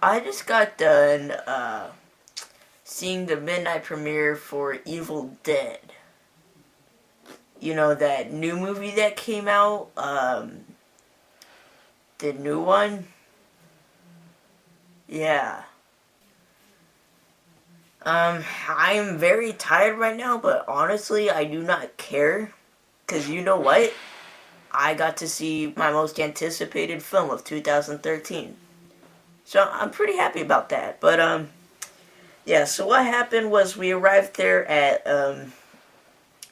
I just got done seeing the midnight premiere for Evil Dead. You know, that new movie that came out? The new one? Yeah. I am very tired right now, but honestly, I do not care. Because you know what? I got to see my most anticipated film of 2013. So I'm pretty happy about that. But, yeah, so what happened was we arrived there at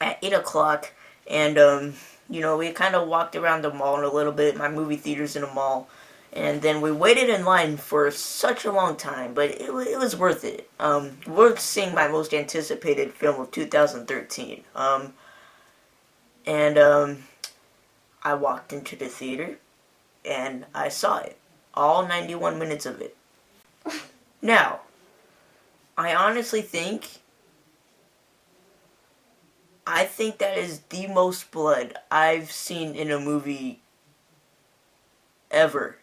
8 o'clock, and, we kind of walked around the mall a little bit. My movie theater's in a mall. And then we waited in line for such a long time, but it was worth it. Worth seeing my most anticipated film of 2013. I walked into the theater, and I saw it. All 91 minutes of it. Now, I honestly I think that is the most blood I've seen in a movie ever.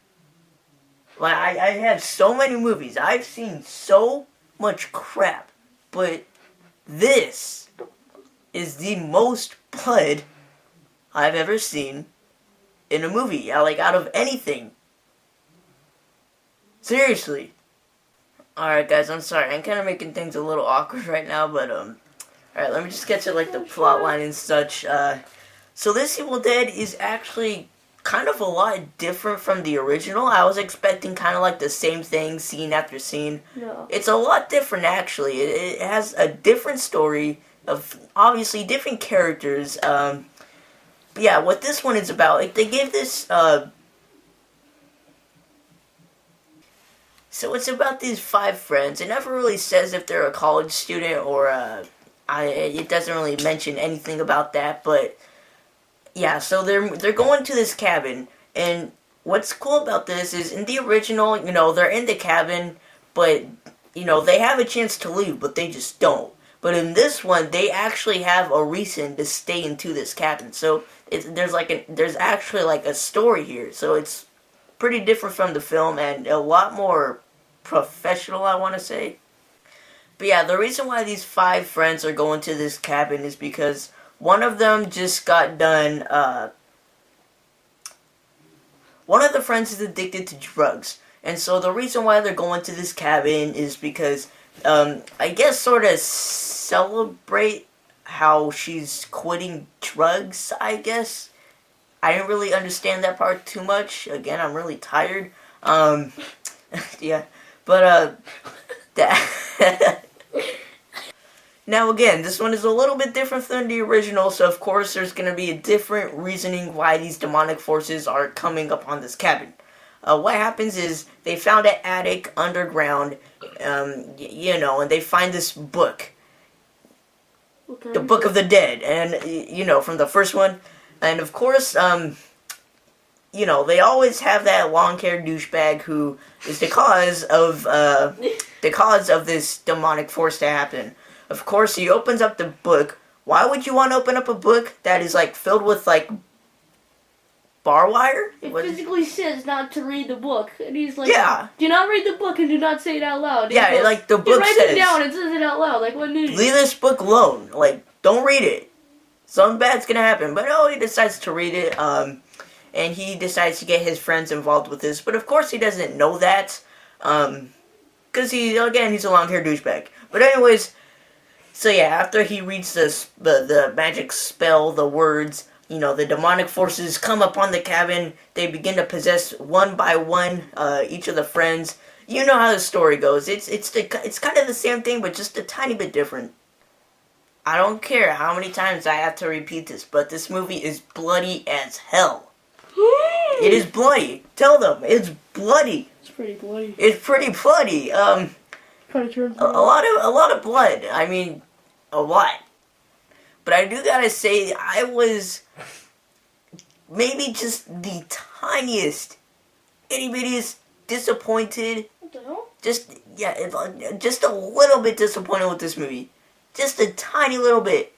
Like, I have so many movies. I've seen so much crap. But this is the most blood I've ever seen in a movie. Like, out of anything. Seriously. Alright, guys, I'm sorry. I'm kind of making things a little awkward right now, but, alright, let me just get to, like, the plot line and such. So this Evil Dead is actually kind of a lot different from the original. I was expecting kind of like the same thing, scene after scene. No. It's a lot different, actually. It has a different story of, obviously, different characters. But yeah, what this one is about, like, they gave this, so it's about these 5 friends. It never really says if they're a college student or, it doesn't really mention anything about that, but yeah, so they're going to this cabin, and what's cool about this is in the original, they're in the cabin, but, they have a chance to leave, but they just don't. But in this one, they actually have a reason to stay into this cabin. So there's actually like a story here. So it's pretty different from the film and a lot more professional, I want to say. But yeah, the reason why these 5 friends are going to this cabin is because one of them just got done, one of the friends is addicted to drugs. And so the reason why they're going to this cabin is because, I guess sort of celebrate how she's quitting drugs, I guess. I didn't really understand that part too much. Again, I'm really tired. Yeah. But, that... Now again, this one is a little bit different than the original, so of course there's going to be a different reasoning why these demonic forces are coming upon this cabin. What happens is, they found an attic underground, and they find this book. Okay. The Book of the Dead, and, from the first one. And of course, they always have that long-haired douchebag who is the cause of this demonic force to happen. Of course, he opens up the book. Why would you want to open up a book that is, like, filled with, like, bar wire? It physically says not to read the book. And he's like, yeah. Do not read the book and do not say it out loud. Yeah, goes, like, the book says... says... He writes it down and says it out loud. Like, what news? Leave this book alone. Like, don't read it. Something bad's gonna happen. But no, he decides to read it, and he decides to get his friends involved with this. But of course he doesn't know that, because he's a long-haired douchebag. But anyways... So yeah, after he reads the magic spell, the words, the demonic forces come upon the cabin. They begin to possess one by one each of the friends. You know how the story goes. It's kind of the same thing, but just a tiny bit different. I don't care how many times I have to repeat this, but this movie is bloody as hell. It is bloody. Tell them it's bloody. It's pretty bloody. It's pretty bloody. A lot of blood. I mean, a lot. But I do gotta say, I was maybe just the tiniest, itty bittiest disappointed. What the hell? Just a little bit disappointed with this movie. Just a tiny little bit.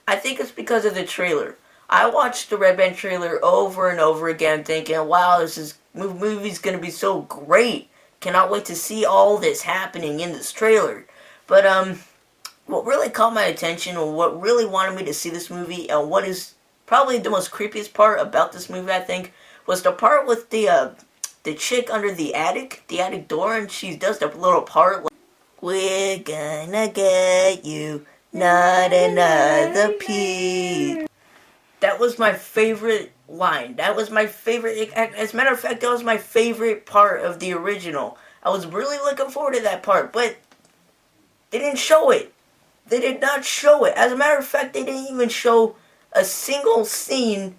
I think it's because of the trailer. I watched the Red Band trailer over and over again, thinking, wow, movie's gonna be so great. cannot wait to see all this happening in this trailer. But what really caught my attention, or what really wanted me to see this movie, and what is probably the most creepiest part about this movie, I think, was the part with the chick under the attic door, and she does the little part like, "We're gonna get you, not another piece." That was my favorite line. That was my favorite. As a matter of fact, that was my favorite part of the original. I was really looking forward to that part, but they didn't show it. They did not show it. As a matter of fact, they didn't even show a single scene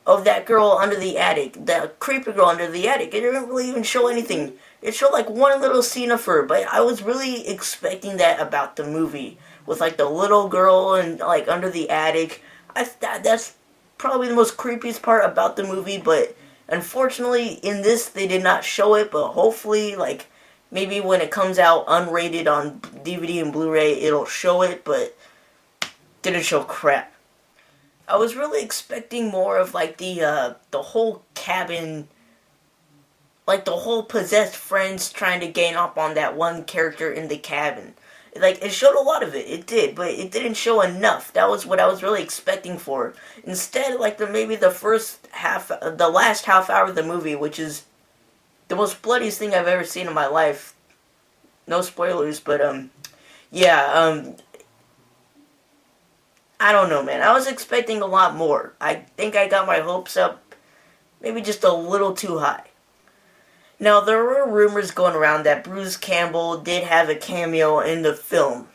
of that girl under the attic. That creepy girl under the attic. It didn't really even show anything. It showed like one little scene of her, but I was really expecting that about the movie. With like the little girl and like under the attic. That's probably the most creepiest part about the movie, but unfortunately in this they did not show it, but hopefully like maybe when it comes out unrated on DVD and Blu-ray it'll show it, but didn't show crap. I was really expecting more of like the whole cabin, like the whole possessed friends trying to gain up on that one character in the cabin. Like, it showed a lot of it. It did, but it didn't show enough. That was what I was really expecting for. Instead, like, maybe the last half hour of the movie, which is the most bloodiest thing I've ever seen in my life. No spoilers, but, yeah, I don't know, man. I was expecting a lot more. I think I got my hopes up maybe just a little too high. Now, there were rumors going around that Bruce Campbell did have a cameo in the film.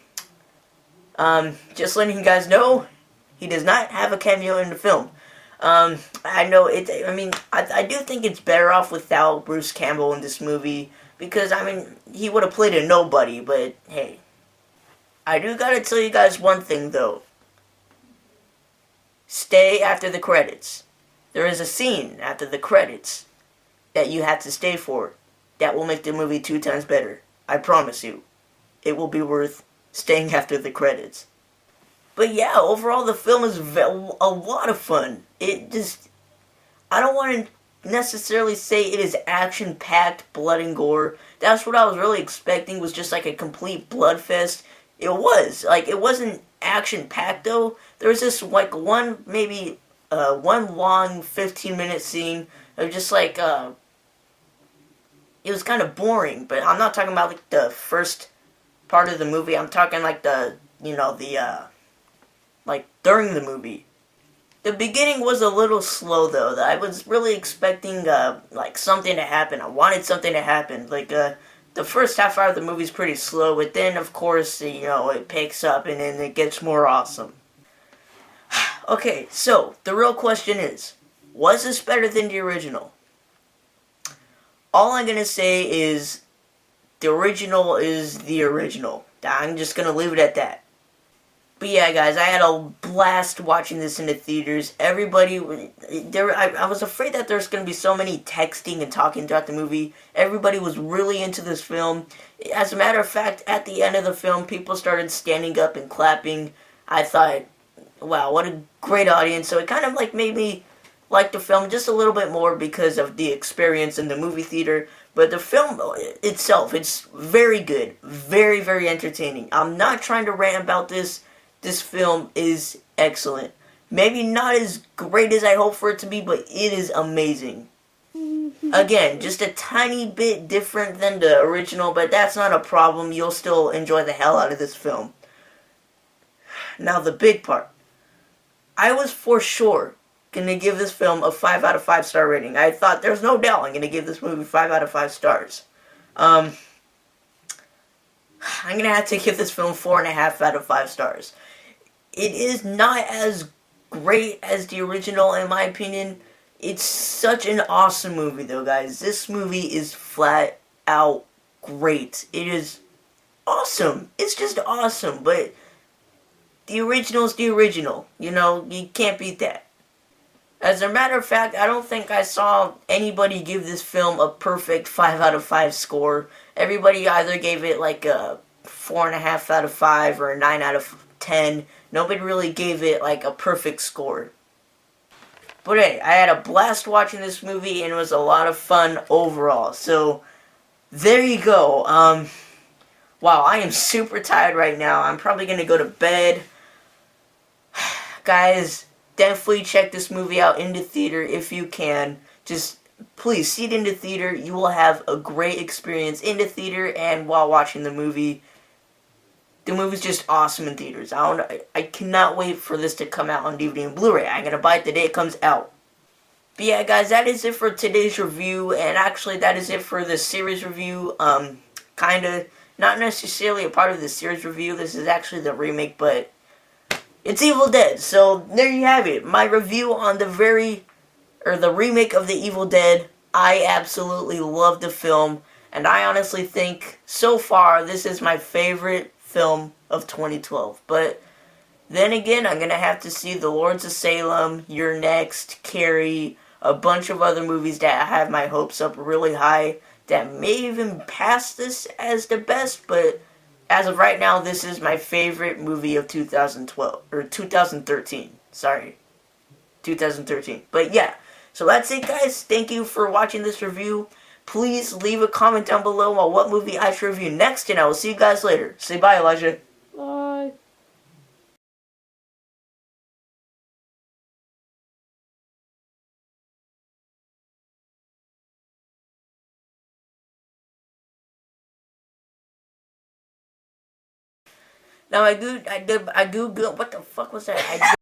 Just letting you guys know, he does not have a cameo in the film. I know it. I mean, I do think it's better off without Bruce Campbell in this movie because I mean he would have played a nobody. But hey, I do gotta tell you guys one thing though. Stay after the credits. There is a scene after the credits that you have to stay for. That will make the movie 2 times better. I promise you. It will be worth staying after the credits. But yeah, overall the film is a lot of fun. I don't want to necessarily say it is action-packed blood and gore. That's what I was really expecting, was just like a complete blood fest. It was. Like, it wasn't action-packed though. There was this like one long 15-minute scene of just like it was kind of boring, but I'm not talking about like the first part of the movie. I'm talking like like during the movie. The beginning was a little slow though. I was really expecting like something to happen. I wanted something to happen. Like the first half hour of the movie is pretty slow, but then of course it picks up and then it gets more awesome. Okay, so the real question is, was this better than the original? All I'm going to say is the original is the original. I'm just going to leave it at that. But yeah, guys, I had a blast watching this in the theaters. Everybody, I was afraid that there's going to be so many texting and talking throughout the movie. Everybody was really into this film. As a matter of fact, at the end of the film, people started standing up and clapping. I thought, wow, what a great audience. So it kind of like made me like the film just a little bit more because of the experience in the movie theater. But the film itself, it's very good. Very, very entertaining. I'm not trying to rant about this. This film is excellent. Maybe not as great as I hope for it to be, but it is amazing. Again, just a tiny bit different than the original, but that's not a problem. You'll still enjoy the hell out of this film. Now the big part. I was for sure going to give this film a 5 out of 5 star rating. I thought there's no doubt I'm going to give this movie 5 out of 5 stars. I'm going to have to give this film 4.5 out of 5 stars. It is not as great as the original in my opinion. It's such an awesome movie though, guys. This movie is flat out great. It is awesome. It's just awesome, but the original is the original. You can't beat that. As a matter of fact, I don't think I saw anybody give this film a perfect 5 out of 5 score. Everybody either gave it like a 4.5 out of 5 or a 9 out of 10. Nobody really gave it like a perfect score. But hey, I had a blast watching this movie and it was a lot of fun overall. So there you go. Wow, I am super tired right now. I'm probably gonna go to bed. Guys, definitely check this movie out in the theater if you can. Just please see it in the theater. You will have a great experience in the theater and while watching the movie. The movie's just awesome in theaters. I cannot wait for this to come out on DVD and Blu-ray. I'm gonna buy it the day it comes out. But yeah, guys, that is it for today's review, and actually that is it for the series review. Kinda not necessarily a part of the series review. This is actually the remake, but it's Evil Dead. So there you have it. My review on the remake of the Evil Dead. I absolutely love the film, and I honestly think so far this is my favorite film of 2012. But then again, I'm gonna have to see The Lords of Salem, You're Next, Carrie, a bunch of other movies that have my hopes up really high that may even pass this as the best, but as of right now, this is my favorite movie of 2012, or 2013, sorry, 2013. But yeah, so that's it, guys. Thank you for watching this review. Please leave a comment down below on what movie I should review next, and I will see you guys later. Say bye, Elijah. Bye. Now I do good. What the fuck was that?